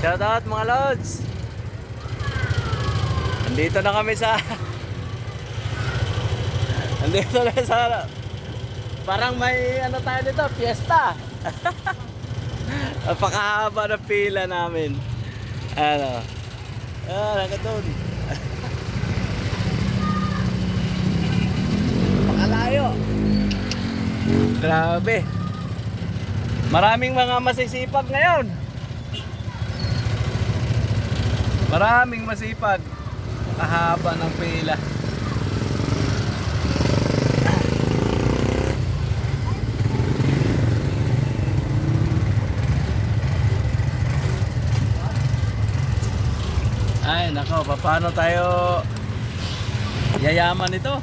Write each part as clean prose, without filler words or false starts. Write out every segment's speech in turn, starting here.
Shoutout mga lods. Andito na kami sa andito na sa parang may ano tayo dito, fiesta. Napakahaba ng pila namin. Ano? Nakatun. Pakalayo. Grabe. Maraming mga masisipag ngayon. Maraming masipag. Kahaba ng pila. Ay nako, paano tayo yayaman ito?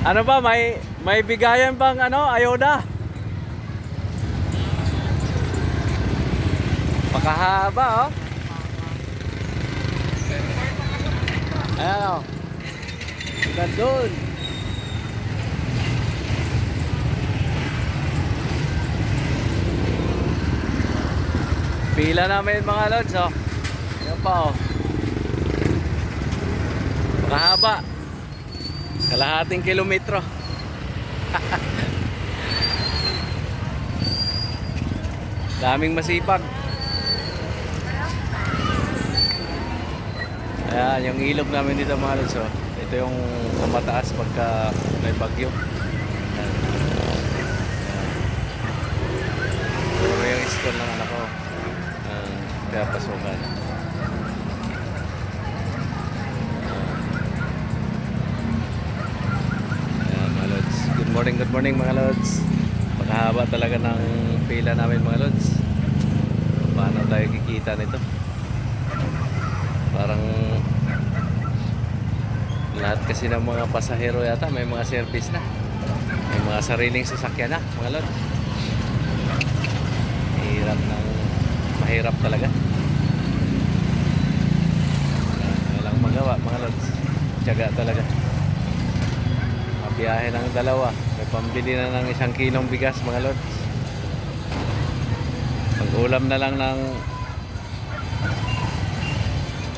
Ano ba, may bigayan bang ano, ayuda? Pakahaba oh. Ayan oh. Gandun. Pila namin mga lods oh. Ayan pa oh. Pakahaba. Kalahating kilometro. Daming masipag. Ayan, yung ilog namin dito mga lods oh. Ito yung kumataas pagka may bagyo. Ayan. Puro yung school ng anak ko. Kaya pasukan. Good morning mga lods. Pagkahaba talaga ng pila namin mga lods. Paano tayo kikita nito? Parang lahat kasi ng mga pasahero yata may mga service na. May mga sariling sasakyan na mga lods. Mahirap talaga. Walang magawa mga lods. Tiyaga talaga. Biyahe ng dalawa. May pambili na ng 1 kilong bigas mga lods. Pag-ulam na lang ng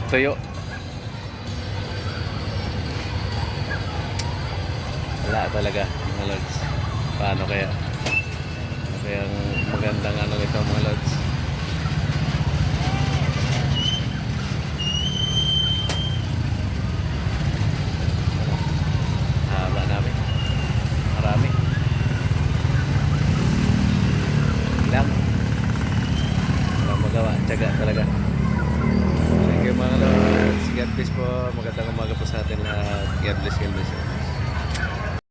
tuyo. Wala talaga mga lods. Paano kaya? Ano kayang magandang ano ito mga lods? Tiyaga talaga. Thank you mga lods. God bless po. Magandang umaga po sa atin lahat. God bless, God bless.